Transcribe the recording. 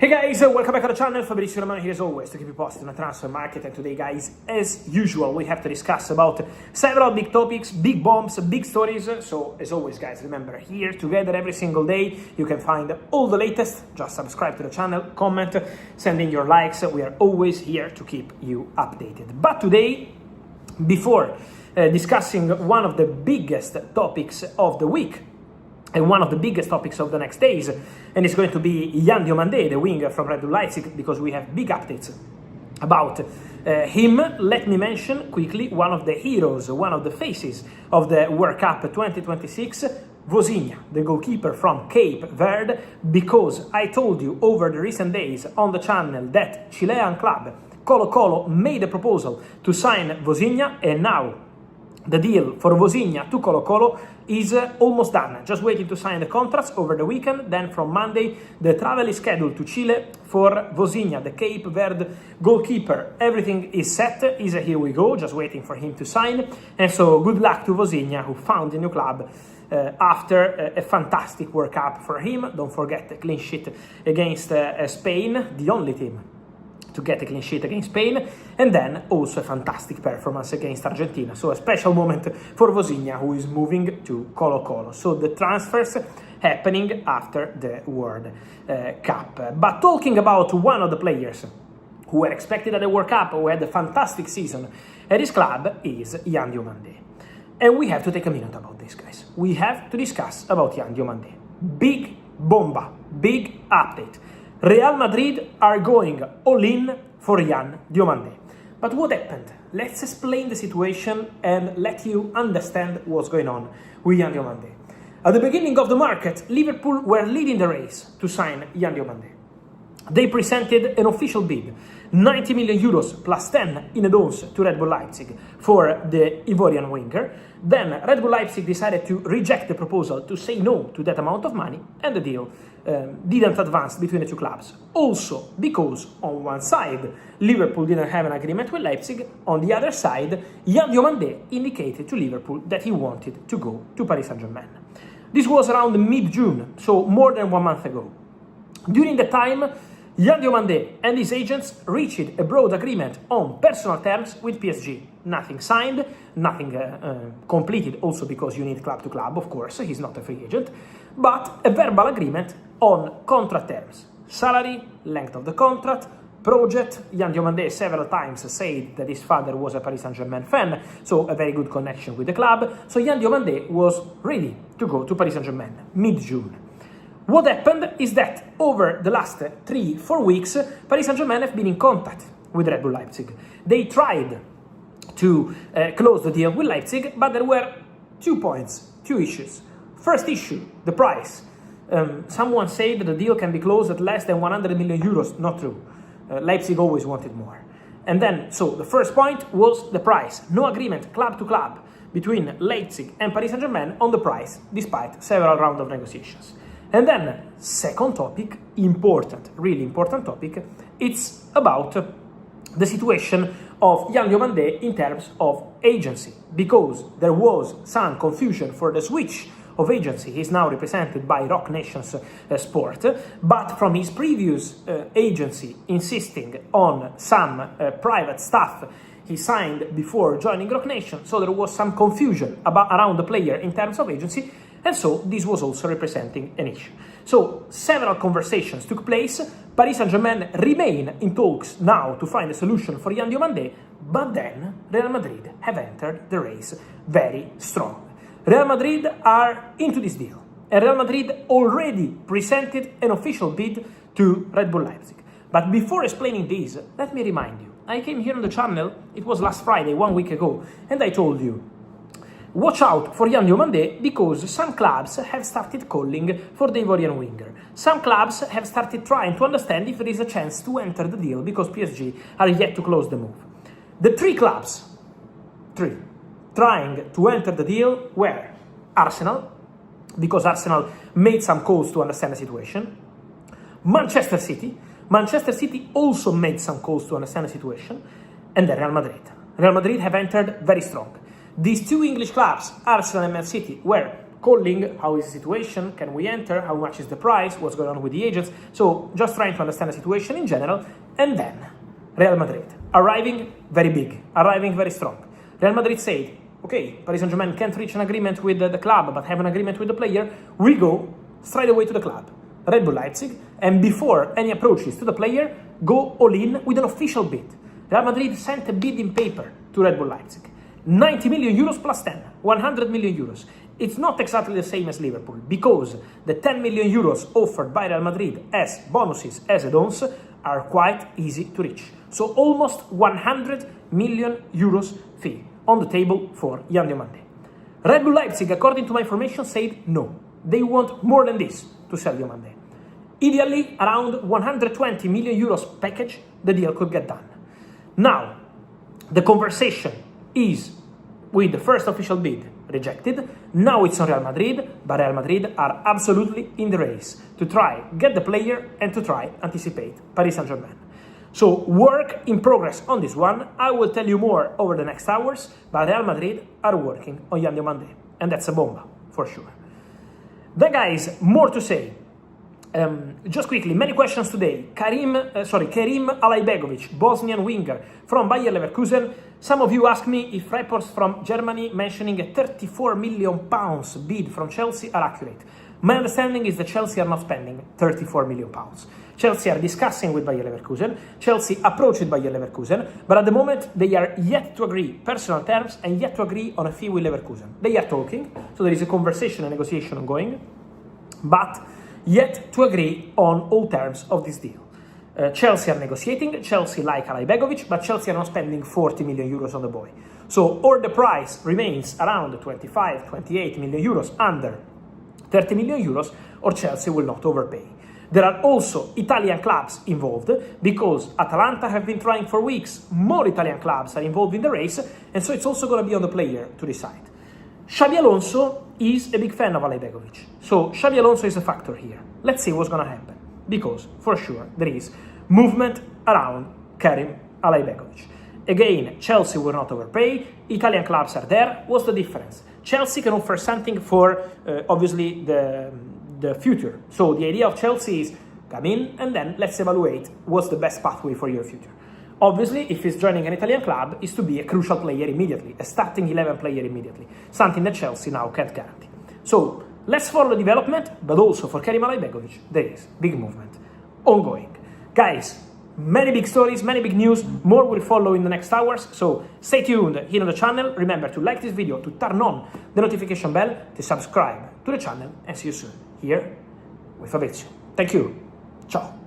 Hey guys, welcome back to the channel. Fabrizio Romano here as always to keep you posted on the transfer market. And today, guys, as usual, we have to discuss about several big topics, big bombs, big stories. So as always, guys, remember, here together every single day you can find all the latest. Just subscribe to the channel, comment, send in your likes. We are always here to keep you updated. But today, before discussing one of the biggest topics of the week, and one of the biggest topics of the next days, and it's going to be Diomande, the winger from Red Bull Leipzig, because we have big updates about him. Let me mention quickly one of the heroes, one of the faces of the World Cup 2026, Vozinha, the goalkeeper from Cape Verde, because I told you over the recent days on the channel that Chilean club Colo-Colo made a proposal to sign Vozinha, and now the deal for Vozinha to Colo-Colo is almost done. Just waiting to sign the contracts over the weekend. Then from Monday, the travel is scheduled to Chile for Vozinha, the Cape Verde goalkeeper. Everything is set. Here we go. Just waiting for him to sign. And so good luck to Vozinha, who found a new club after a fantastic World Cup for him. Don't forget the clean sheet against Spain, the only team to get a clean sheet against Spain, and then also a fantastic performance against Argentina. So a special moment for Vozinha, who is moving to Colo-Colo. So the transfers happening after the World Cup. But talking about one of the players who were expected at the World Cup, who had a fantastic season at his club, is Diomande. And we have to take a minute about this, guys. We have to discuss about Diomande. Big Bomba, big update. Real Madrid are going all in for Diomande. But what happened? Let's explain the situation and let you understand what's going on with Diomande. At the beginning of the market, Liverpool were leading the race to sign Diomande. They presented an official bid, 90 million euros plus 10 in add-ons to Red Bull Leipzig for the Ivorian winger. Then Red Bull Leipzig decided to reject the proposal, to say no to that amount of money, and the deal didn't advance between the two clubs. Also because on one side, Liverpool didn't have an agreement with Leipzig, on the other side, Diomande indicated to Liverpool that he wanted to go to Paris Saint-Germain. This was around mid-June, so more than 1 month ago. During the time, Diomande and his agents reached a broad agreement on personal terms with PSG. Nothing signed, nothing completed, also because you need club to club, of course, he's not a free agent, but a verbal agreement on contract terms, salary, length of the contract, project. Diomande several times said that his father was a Paris Saint-Germain fan, so a very good connection with the club. So Diomande was ready to go to Paris Saint-Germain mid-June. What happened is that over the last 3-4 weeks, Paris Saint-Germain have been in contact with Red Bull Leipzig. They tried to close the deal with Leipzig, but there were 2 points, 2 issues. First issue, the price. Someone said that the deal can be closed at less than 100 million euros. Not true. Leipzig always wanted more. And then, so the first point was the price. No agreement, club to club, between Leipzig and Paris Saint-Germain on the price, despite several rounds of negotiations. And then, second topic, important, really important topic, it's about the situation of Diomande in terms of agency, because there was some confusion for the switch of agency. He's now represented by Rock Nations Sport, but from his previous agency insisting on some private stuff he signed before joining Rock Nation, so there was some confusion around the player in terms of agency, and so this was also representing an issue. So several conversations took place. Paris Saint-Germain remain in talks now to find a solution for Diomande, but then Real Madrid have entered the race very strong. Real Madrid are into this deal, and Real Madrid already presented an official bid to Red Bull Leipzig. But before explaining this, let me remind you, I came here on the channel, it was last Friday, 1 week ago, and I told you, watch out for Diomande because some clubs have started calling for the Ivorian winger. Some clubs have started trying to understand if there is a chance to enter the deal because PSG are yet to close the move. The 3 clubs, trying to enter the deal were Arsenal, because Arsenal made some calls to understand the situation, Manchester City also made some calls to understand the situation, and then Real Madrid. Real Madrid have entered very strong. These 2 English clubs, Arsenal and Man City, were calling, how is the situation, can we enter, how much is the price, what's going on with the agents. So just trying to understand the situation in general. And then Real Madrid, arriving very big, arriving very strong. Real Madrid said, okay, Paris Saint-Germain can't reach an agreement with the club, but have an agreement with the player. We go straight away to the club, Red Bull Leipzig, and before any approaches to the player, go all in with an official bid. Real Madrid sent a bidding paper to Red Bull Leipzig. 90 million euros plus 10, 100 million euros. It's not exactly the same as Liverpool, because the 10 million euros offered by Real Madrid as bonuses, as add-ons, are quite easy to reach. So almost 100 million euros fee on the table for Diomande. Red Bull Leipzig, according to my information, said no. They want more than this to sell Diomande. Ideally, around 120 million euros package, the deal could get done. Now, the conversation is with the first official bid rejected. Now it's on Real Madrid, but Real Madrid are absolutely in the race to try get the player and to try anticipate Paris Saint-Germain. So work in progress on this one. I will tell you more over the next hours, but Real Madrid are working on Diomande, and that's a bomba for sure. Then guys, more to say. Just quickly, many questions today. Kerim Alajbegović, Bosnian winger from Bayer Leverkusen. Some of you ask me if reports from Germany mentioning a 34 million pounds bid from Chelsea are accurate. My understanding is that Chelsea are not spending 34 million pounds. Chelsea are discussing with Bayer Leverkusen. Chelsea approached Bayer Leverkusen, but at the moment they are yet to agree personal terms and yet to agree on a fee with Leverkusen. They are talking, so there is a conversation and negotiation ongoing, but yet to agree on all terms of this deal. Chelsea are negotiating, Chelsea like Alajbegović, but Chelsea are not spending 40 million euros on the boy. So, or the price remains around 25, 28 million euros, under 30 million euros, or Chelsea will not overpay. There are also Italian clubs involved, because Atalanta have been trying for weeks. More Italian clubs are involved in the race, and so it's also going to be on the player to decide. Xabi Alonso is a big fan of Alajbegović, so Xabi Alonso is a factor here. Let's see what's going to happen, because for sure there is movement around Kerim Alajbegović. Again, Chelsea will not overpay, Italian clubs are there. What's the difference? Chelsea can offer something for, obviously, the future. So the idea of Chelsea is come in and then let's evaluate what's the best pathway for your future. Obviously, if he's joining an Italian club, is to be a crucial player immediately, a starting 11 player immediately, something that Chelsea now can't guarantee. So let's follow the development, but also for Kerim Alajbegović, there is big movement ongoing. Guys, many big stories, many big news, more will follow in the next hours, so stay tuned here on the channel. Remember to like this video, to turn on the notification bell, to subscribe to the channel, and see you soon here with Fabrizio. Thank you. Ciao.